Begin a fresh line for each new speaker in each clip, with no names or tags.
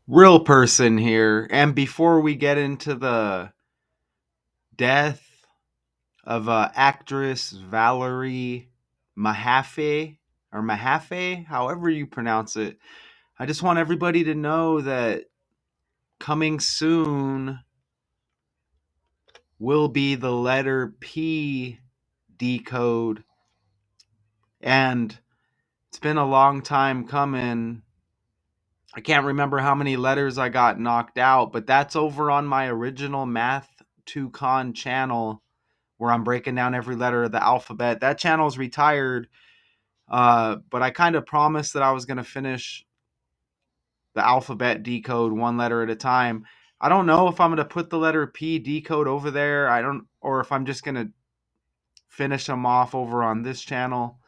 real person here. And before we get into the death of actress Valerie Mahaffey, or Mahaffey, however you pronounce it, I just want everybody to know that coming soon will be the letter P decode. And it's been a long time coming. I can't remember how many letters I got knocked out, but that's over on my original Math 2 Con channel where I'm breaking down every letter of the alphabet. That channel's retired, but I kind of promised that I was going to finish the alphabet decode one letter at a time. I don't know if I'm going to put the letter P decode over there. Or if I'm just going to finish them off over on this channel.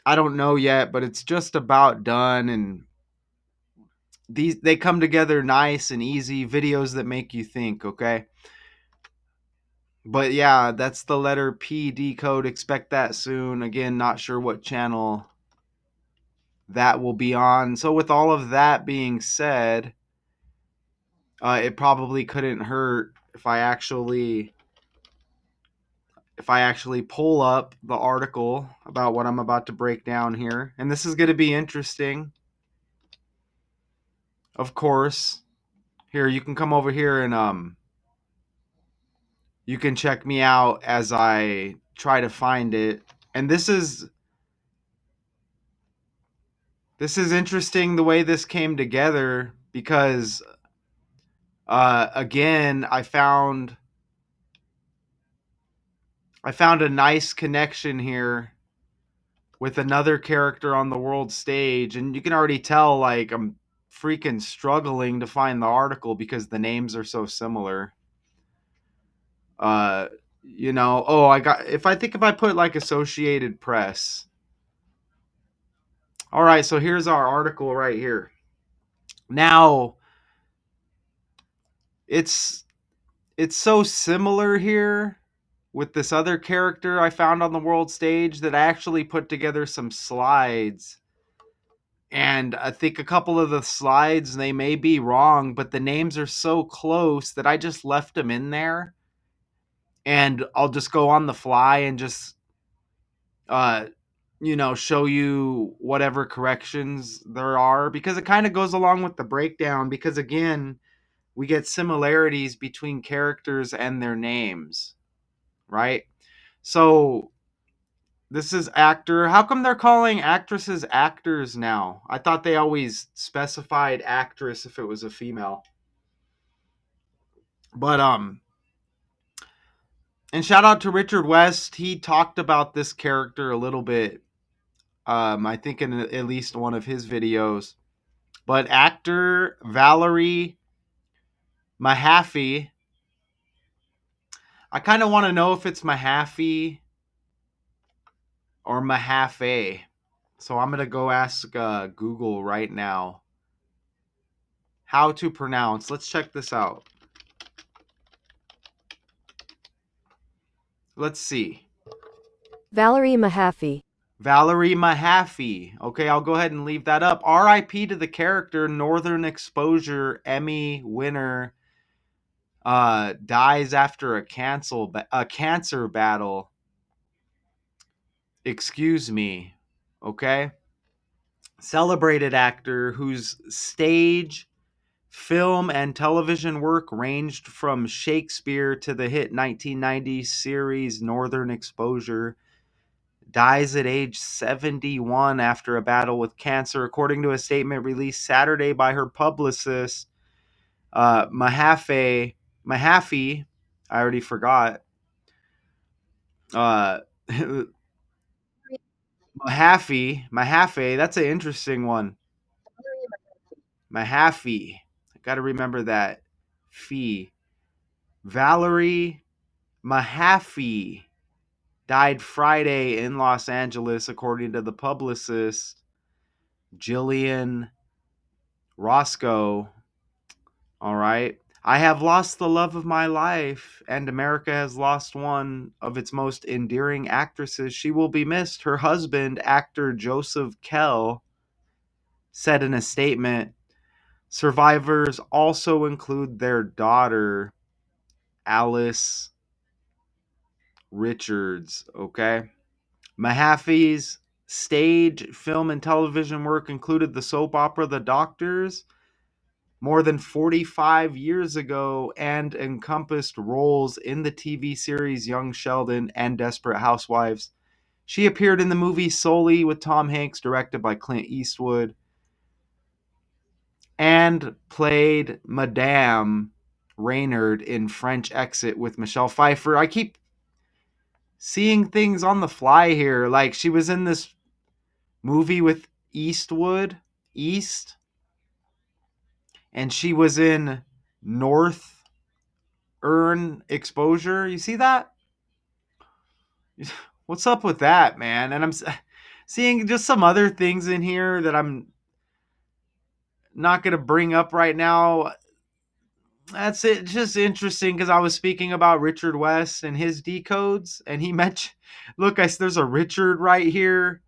I don't know yet, but it's just about done, and they come together nice and easy, videos that make you think, okay? But yeah, that's the letter P decode. Expect that soon. Again, not sure what channel that will be on. So with all of that being said, it probably couldn't hurt if I actually pull up the article about what I'm about to break down here. And this is going to be interesting. Of course. Here, you can come over here and you can check me out as I try to find it. And this is interesting the way this came together because again, I found a nice connection here with another character on the world stage, and you can already tell like I'm freaking struggling to find the article because the names are so similar. Uh if I put like Associated Press. All right, so here's our article right here. Now, it's so similar here with this other character I found on the world stage that I actually put together some slides. And I think a couple of the slides, they may be wrong, but the names are so close that I just left them in there. And I'll just go on the fly and just, uh, show you whatever corrections there are, because it kind of goes along with the breakdown. Because again, we get similarities between characters and their names, right? So this is actor. How come they're calling actresses actors now? I thought they always specified actress if it was a female. But and shout out to Richard West. He talked about this character a little bit. I think in at least one of his videos. But actor Valerie Mahaffey. I kind of want to know if it's Mahaffey or Mahaffey. So I'm going to go ask Google right now how to pronounce. Let's check this out. Let's see.
Valerie Mahaffey.
Valerie Mahaffey. Okay, I'll go ahead and leave that up. R.I.P. to the character. Northern Exposure Emmy winner dies after a cancer battle. Excuse me. Okay. Celebrated actor whose stage, film, and television work ranged from Shakespeare to the hit 1990 series Northern Exposure, dies at age 71 after a battle with cancer, according to a statement released Saturday by her publicist, Mahaffey. I already forgot. Uh, Mahaffey. That's an interesting one. Mahaffey. I got to remember that. Fee. Valerie Mahaffey died Friday in Los Angeles, according to the publicist, Jillian Roscoe. All right. I have lost the love of my life, and America has lost one of its most endearing actresses. She will be missed. Her husband, actor Joseph Kell, said in a statement. Survivors also include their daughter, Alice Richards, okay? Mahaffey's stage, film, and television work included the soap opera The Doctors more than 45 years ago and encompassed roles in the TV series Young Sheldon and Desperate Housewives. She appeared in the movie Sully with Tom Hanks, directed by Clint Eastwood, and played Madame Reynard in French Exit with Michelle Pfeiffer. I keep seeing things on the fly here. Like she was in this movie with Eastwood, East, and she was in North Exposure. You see that? What's up with that, man? And I'm seeing just some other things in here that I'm not going to bring up right now. That's it. Just interesting because I was speaking about Richard West and his decodes, and he mentioned, look, there's a Richard right here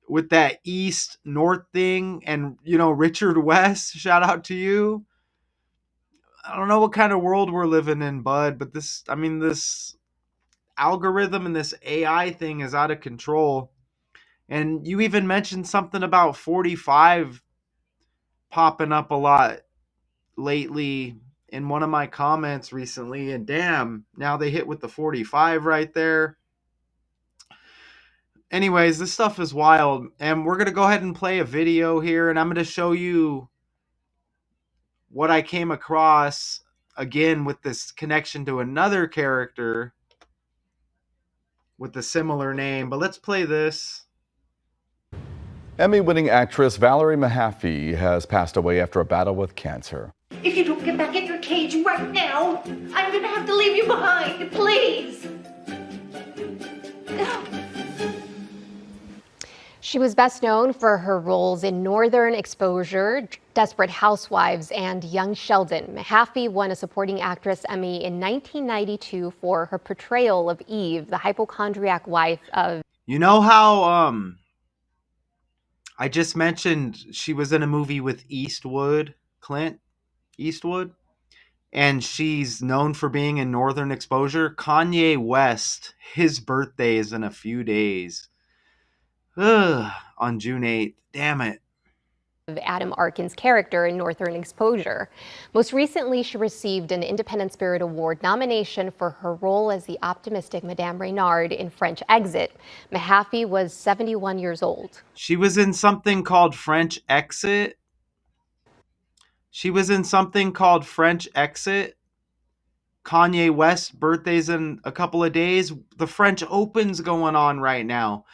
with that east north thing, and Richard West. Shout out to you. I don't know what kind of world we're living in, bud, but this algorithm and this AI thing is out of control. And you even mentioned something about 45 popping up a lot lately in one of my comments recently, and damn, now they hit with the 45 right there. Anyways, this stuff is wild, and we're going to go ahead and play a video here, and I'm going to show you what I came across again with this connection to another character with a similar name. But let's play this.
Emmy-winning actress Valerie Mahaffey has passed away after a battle with cancer.
If you don't get back in your cage right now, I'm gonna have to leave you behind, please.
She was best known for her roles in Northern Exposure, Desperate Housewives, and Young Sheldon. Mahaffey won a Supporting Actress Emmy in 1992 for her portrayal of Eve, the hypochondriac wife of...
You know how I just mentioned she was in a movie with Clint Eastwood, and she's known for being in Northern Exposure? Kanye West, his birthday is in a few days. On June 8th. Damn it.
Adam Arkin's character in Northern Exposure. Most recently, she received an Independent Spirit Award nomination for her role as the optimistic Madame Reynard in French Exit. Mahaffey was 71 years old.
She was in something called French Exit. Kanye West's birthday's in a couple of days. The French Open's going on right now.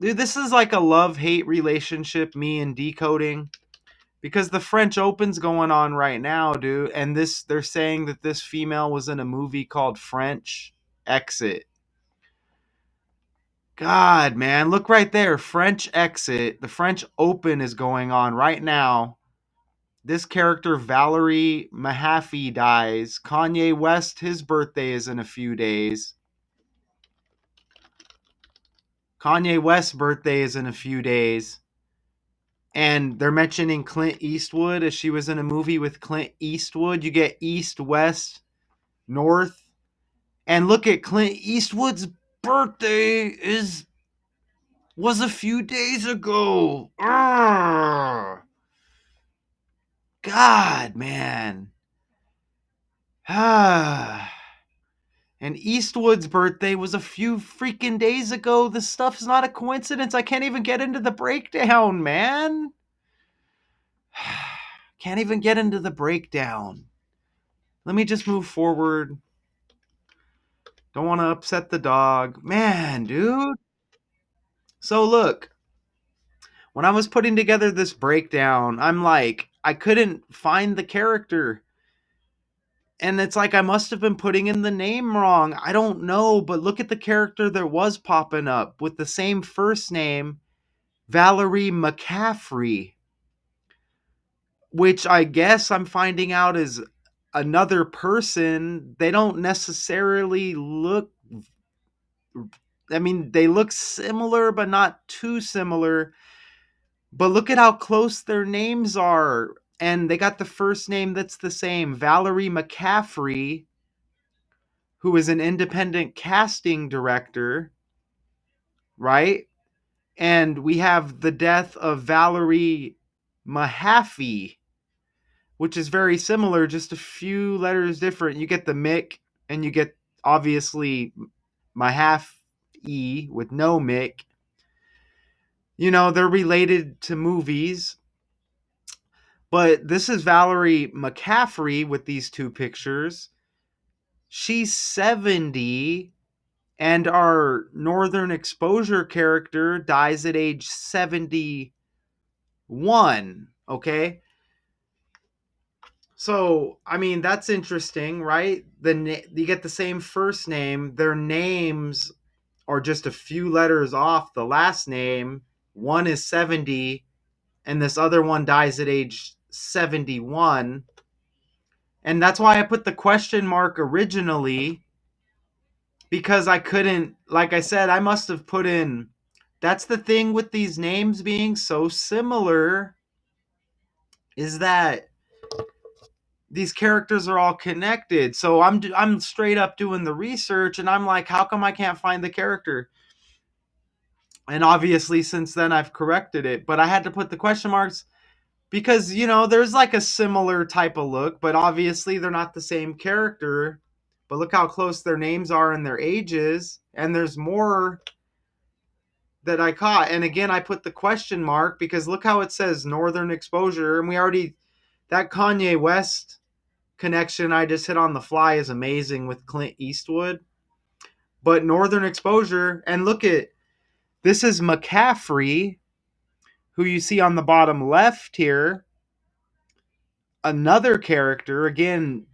Dude, this is like a love-hate relationship, me and decoding. Because the French Open's going on right now, dude. And they're saying that this female was in a movie called French Exit. God, man, look right there. French Exit. The French Open is going on right now. This character, Valerie Mahaffey, dies. Kanye West, his birthday is in a few days. Kanye West's birthday is in a few days. And they're mentioning Clint Eastwood, as she was in a movie with Clint Eastwood. You get East, West, North. And look at Clint Eastwood's birthday was a few days ago. Arrgh. God, man. And Eastwood's birthday was a few freaking days ago. This stuff's not a coincidence. I can't even get into the breakdown, man. Can't even get into the breakdown. Let me just move forward. Don't want to upset the dog. Man, dude. So look, when I was putting together this breakdown, I'm like, I couldn't find the character. And it's like I must have been putting in the name wrong. I don't know, but look at the character that was popping up with the same first name, Valerie Mahaffey, which I guess I'm finding out is another person. They don't necessarily look, they look similar, but not too similar. But look at how close their names are. And they got the first name that's the same, Valerie Mahaffey, who is an independent casting director, right? And we have the death of Valerie Mahaffey, which is very similar, just a few letters different. You get the Mick, and you get obviously Mahaffey with no Mick. You know, they're related to movies. But this is Valerie Mahaffey with these two pictures. She's 70, and our Northern Exposure character dies at age 71. Okay? So, I mean, that's interesting, right? You get the same first name. Their names are just a few letters off the last name. One is 70, and this other one dies at age 71. And that's why I put the question mark originally, because I couldn't, like I said, I must have put in. That's the thing with these names being so similar, is that these characters are all connected. So I'm straight up doing the research, and I'm like, how come I can't find the character? And obviously since then I've corrected it, but I had to put the question marks because, you know, there's like a similar type of look, but obviously they're not the same character. But look how close their names are and their ages, and there's more that I caught. And again, I put the question mark because look how it says Northern Exposure, and we already, that Kanye West connection I just hit on the fly is amazing with Clint Eastwood. But Northern Exposure, and look at, this is McCaffrey, who you see on the bottom left here. Another character, again,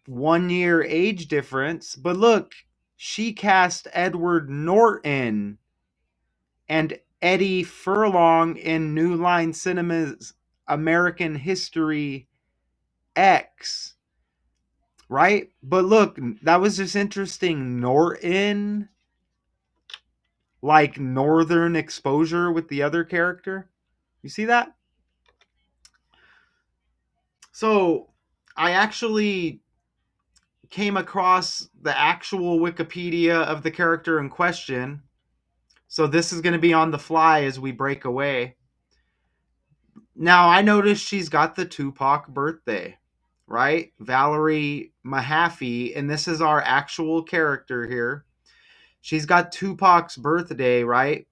1 year age difference. But look, she cast Edward Norton and Eddie Furlong in New Line Cinema's American History X. Right? But look, that was just interesting. Norton, like Northern Exposure with the other character. You see that? So I actually came across the actual Wikipedia of the character in question. So this is going to be on the fly as we break away. Now, I noticed she's got the Tupac birthday, right? Valerie Mahaffey, and this is our actual character here. She's got Tupac's birthday, right?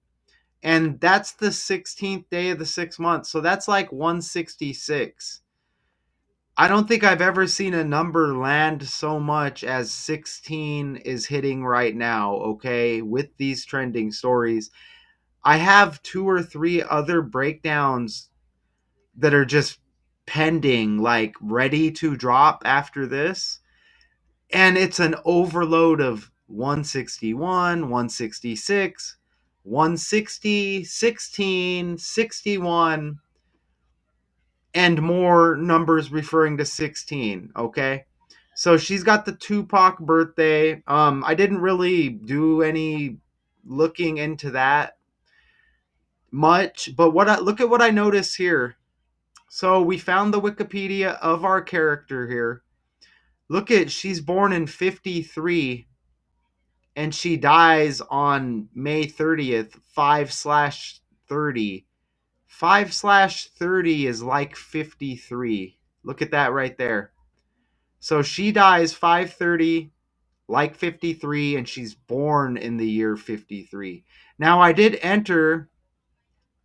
And that's the 16th day of the 6th month. So that's like 166. I don't think I've ever seen a number land so much as 16 is hitting right now, okay, with these trending stories. I have 2 or 3 other breakdowns that are just pending, like ready to drop after this. And it's an overload of 161, 166, 160, 16, 61, and more numbers referring to 16, okay? So she's got the Tupac birthday. I didn't really do any looking into that much, but look at what I notice here. So we found the Wikipedia of our character here. Look at, she's born in 53 and she dies on May 30th, 5/30. 5/30 is like 53. Look at that right there. So she dies 5/30 like 53, and she's born in the year 53. Now I did enter,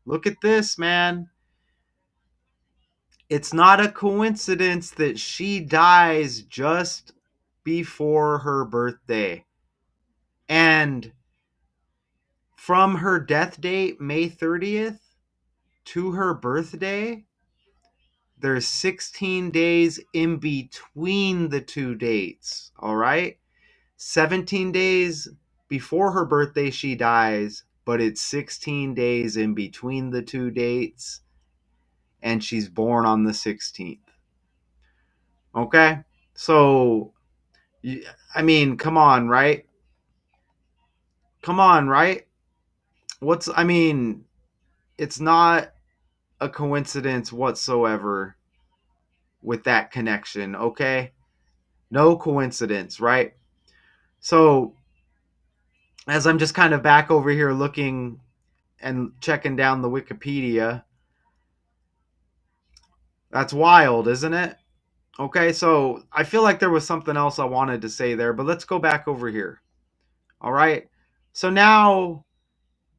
look at this, man. It's not a coincidence that she dies just before her birthday. And from her death date, May 30th, to her birthday, there's 16 days in between the two dates. All right? 17 days before her birthday, she dies, but it's 16 days in between the two dates, and she's born on the 16th. Okay? So, I mean, come on, right? Come on, right? I mean, it's not a coincidence whatsoever with that connection, okay? No coincidence, right? So, as I'm just kind of back over here looking and checking down the Wikipedia, that's wild, isn't it? Okay, so I feel like there was something else I wanted to say there, but let's go back over here. All right. So now,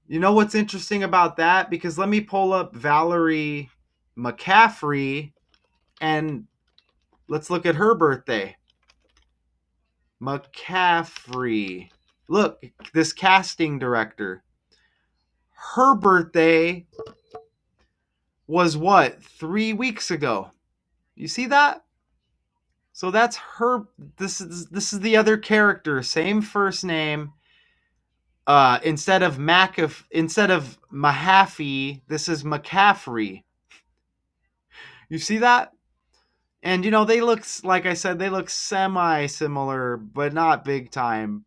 you know what's interesting about that? Because let me pull up Valerie Mahaffey and let's look at her birthday. Mahaffey. Look, this casting director. Her birthday was what? 3 weeks ago. You see that? So that's her. This is the other character, same first name. Instead of Mahaffey, this is McCaffrey. You see that? And they look, like I said, they look semi similar, but not big time.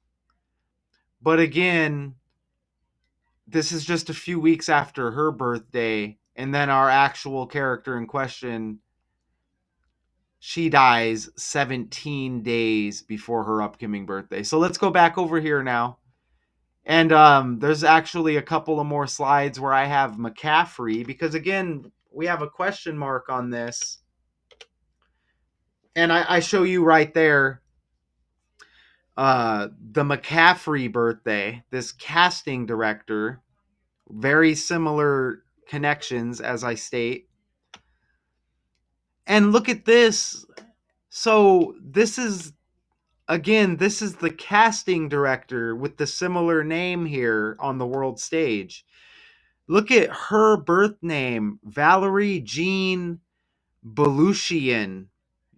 But again, this is just a few weeks after her birthday, and then our actual character in question, she dies 17 days before her upcoming birthday. So let's go back over here now. And there's actually a couple of more slides where I have McCaffrey, because again, we have a question mark on this. And I show you right there the McCaffrey birthday, this casting director, very similar connections, as I state. And look at this. So this is the casting director with the similar name here on the world stage. Look at her birth name, Valerie Jean Belushian.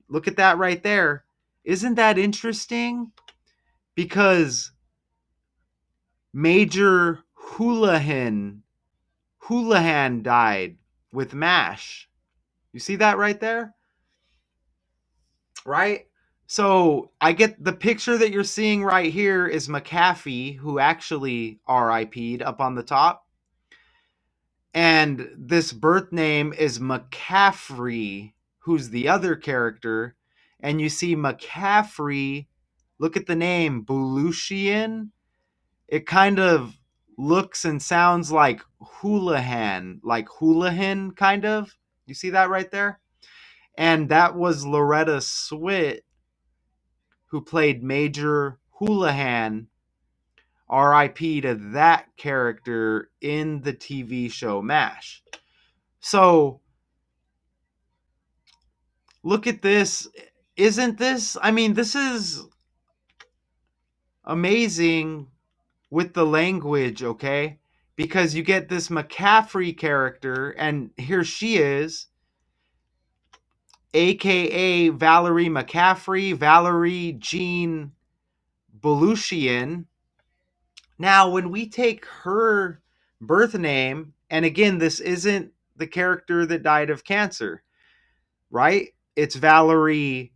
Look at that right there. Isn't that interesting? Because Major Houlihan died with MASH. You see that right there? Right? So I get the picture that you're seeing right here is McAfee, who actually RIP'd up on the top. And this birth name is McCaffrey, who's the other character. And you see McCaffrey, look at the name, Belushian. It kind of looks and sounds like Houlihan, kind of. You see that right there? And that was Loretta Swit, who played Major Houlihan, RIP to that character in the TV show MASH. So, look at this. Isn't this, this is amazing with the language, okay? Because you get this McCaffrey character, and here she is, aka Valerie Mahaffey, Valerie Jean Belushian. Now, when we take her birth name, and again, this isn't the character that died of cancer, right? It's Valerie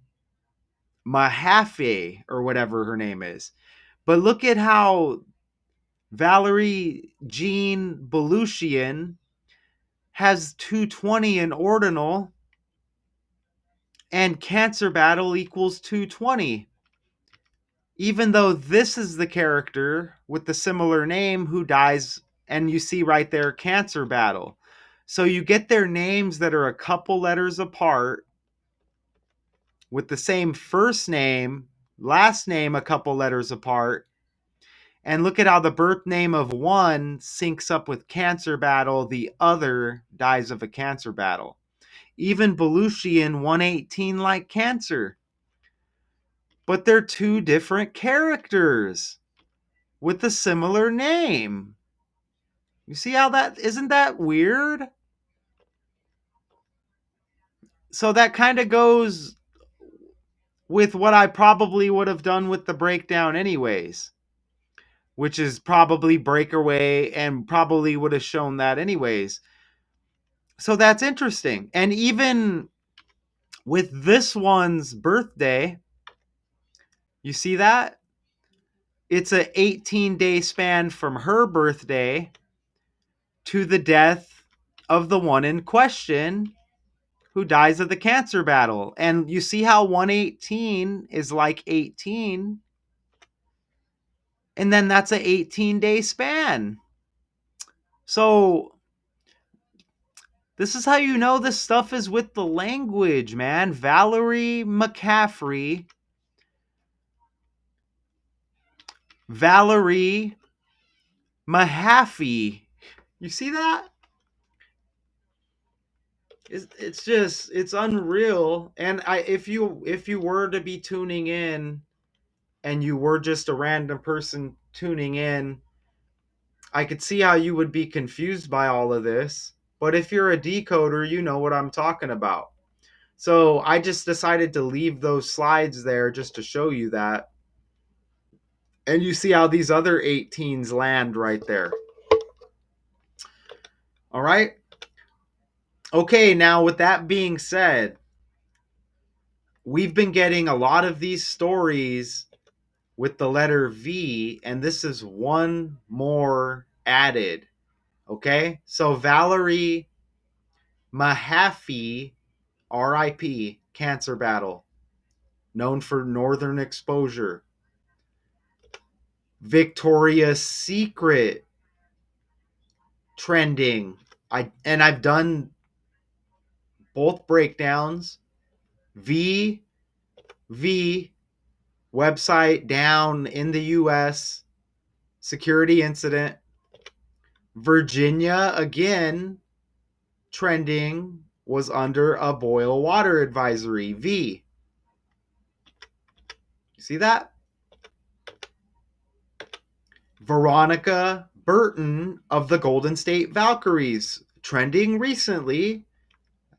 Mahaffey, or whatever her name is. But look at how Valerie Jean Belushian has 220 in ordinal, and cancer battle equals 220. Even though this is the character with the similar name who dies, and you see right there, cancer battle. So you get their names that are a couple letters apart with the same first name, last name a couple letters apart. And look at how the birth name of one syncs up with cancer battle, the other dies of a cancer battle. Even Belushi in 118 like cancer. But they're two different characters with a similar name. You see how isn't that weird? So that kind of goes with what I probably would have done with the breakdown anyways, which is probably breakaway, and probably would have shown that anyways. So that's interesting. And even with this one's birthday, you see that? It's a 18-day span from her birthday to the death of the one in question who dies of the cancer battle. And you see how 118 is like 18, and then that's a 18-day span. So this is how you know this stuff is with the language, man. Valerie Mahaffey. Valerie Mahaffey. You see that? It's unreal. And if you were to be tuning in and you were just a random person tuning in, I could see how you would be confused by all of this. But if you're a decoder, you know what I'm talking about. So I just decided to leave those slides there just to show you that. And you see how these other 18s land right there. All right. Okay, now with that being said, we've been getting a lot of these stories with the letter V, and this is one more added. Okay, so Valerie Mahaffey, RIP, cancer battle, known for Northern Exposure. Victoria's Secret, trending. I've done both breakdowns. V website down in the US, security incident. Virginia again, trending, was under a boil water advisory. V. You see that? Veronica Burton of the Golden State Valkyries, trending recently.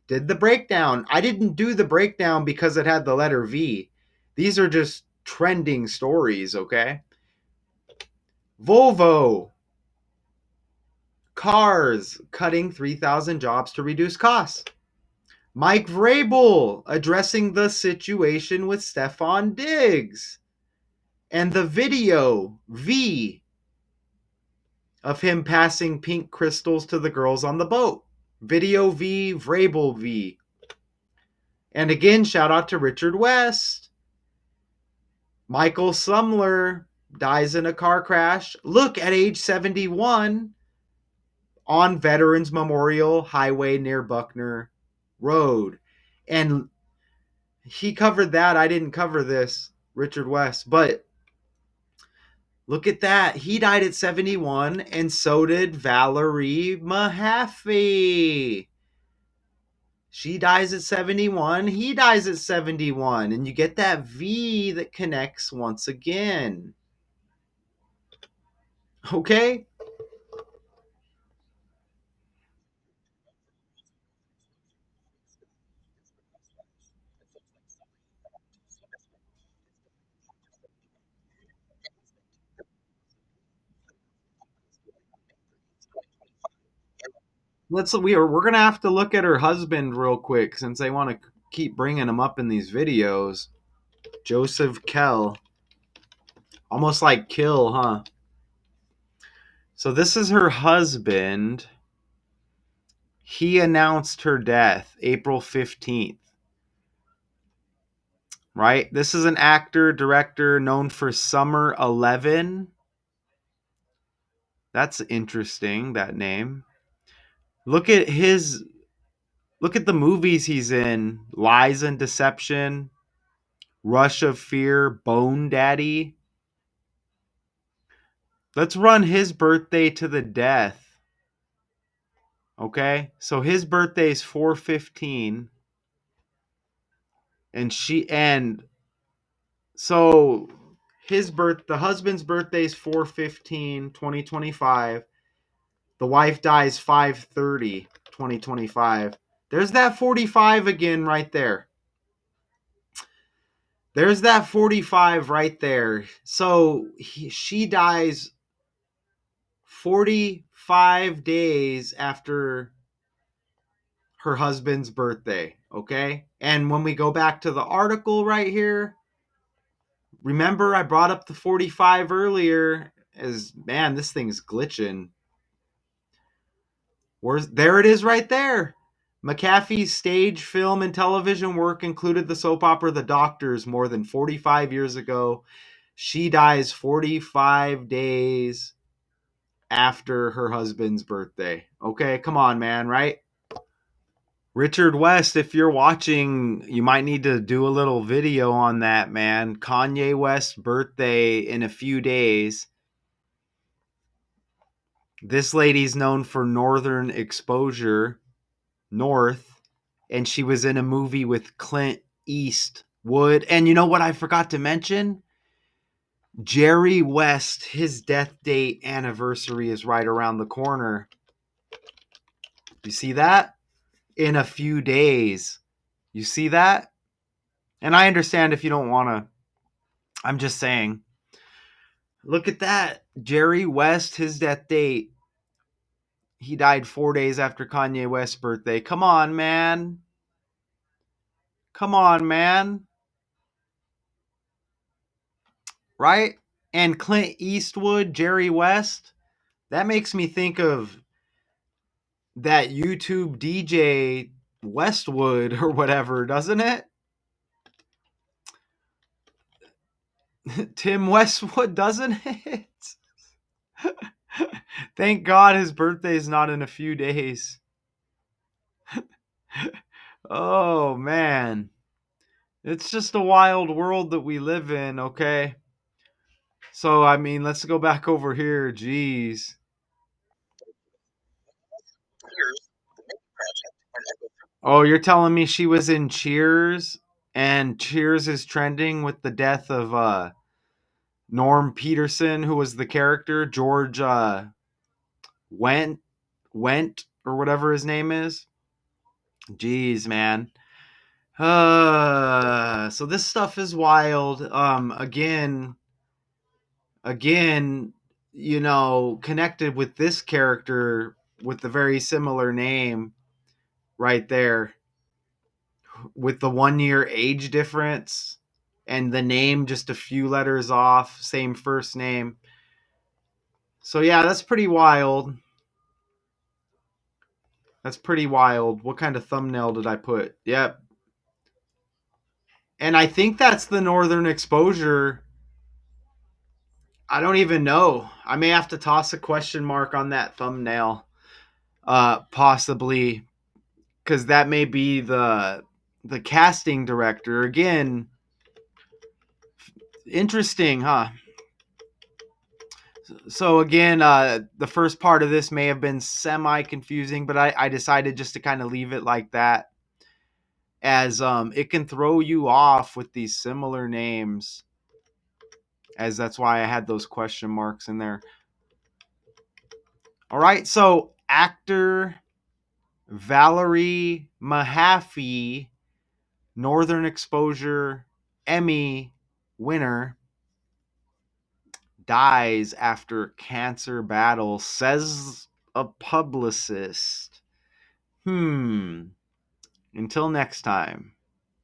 Did the breakdown. I didn't do the breakdown because it had the letter V. These are just trending stories, okay? Volvo Cars cutting 3,000 jobs to reduce costs. Mike Vrabel addressing the situation with Stefan Diggs. And the video, V, of him passing pink crystals to the girls on the boat. Video V, Vrabel V. And again, shout out to Richard West. Michael Sumler dies in a car crash. Look, at age 71 on Veterans Memorial Highway near Buckner Road. And he covered that. I didn't cover this, Richard West. But look at that. He died at 71, and so did Valerie Mahaffey. She dies at 71. He dies at 71. And you get that V that connects once again. Okay? We're gonna have to look at her husband real quick since they want to keep bringing him up in these videos. Joseph Kell, almost like Kill, huh? So this is her husband. He announced her death April 15th. Right? This is an actor, director known for Summer 11. That's interesting, that name. Look at the movies he's in. Lies and Deception, Rush of Fear, Bone Daddy. Let's run his birthday to the death. Okay? So his birthday is 4/15, and so the husband's birthday is 4/15/2025. The wife dies 5/30/2025. There's that 45 again right there. There's that 45 right there. So she dies 45 days after her husband's birthday, okay? And when we go back to the article right here, remember I brought up the 45 earlier as, man, this thing's glitching. There it is right there. Mahaffey's stage, film, and television work included the soap opera The Doctors more than 45 years ago. She dies 45 days after her husband's birthday. Okay, come on, man, right? Richard West, if you're watching, you might need to do a little video on that, man. Kanye West's birthday in a few days. This lady's known for Northern Exposure, North, and she was in a movie with Clint Eastwood. And you know what I forgot to mention? Jerry West, his death date anniversary is right around the corner. You see that? In a few days. You see that? And I understand if you don't want to. I'm just saying. Look at that. Jerry West, his death date. He died 4 days after Kanye West's birthday. Come on, man. Come on, man. Right? And Clint Eastwood, Jerry West. That makes me think of that YouTube DJ Westwood or whatever, doesn't it? Tim Westwood, doesn't it? Thank God his birthday is not in a few days. Oh, man. It's just a wild world that we live in, okay? So, I mean, let's go back over here. Jeez. Oh, you're telling me she was in Cheers, and Cheers is trending with the death of Norm Peterson, who was the character, George Went or whatever his name is. Jeez, man. So this stuff is wild. Again, you know, connected with this character with the very similar name right there, with the 1 year age difference and the name just a few letters off, same first name. So yeah, that's pretty wild. That's pretty wild. What kind of thumbnail did I put? Yep. And I think that's the Northern Exposure. I don't even know. I may have to toss a question mark on that thumbnail. Possibly, because that may be the casting director. Again, interesting, huh? So again, the first part of this may have been semi confusing, but I decided just to kind of leave it like that, as it can throw you off with these similar names, as that's why I had those question marks in there. All right, so actor Valerie Mahaffey, Northern Exposure Emmy winner, dies after cancer battle, says a publicist. Until next time.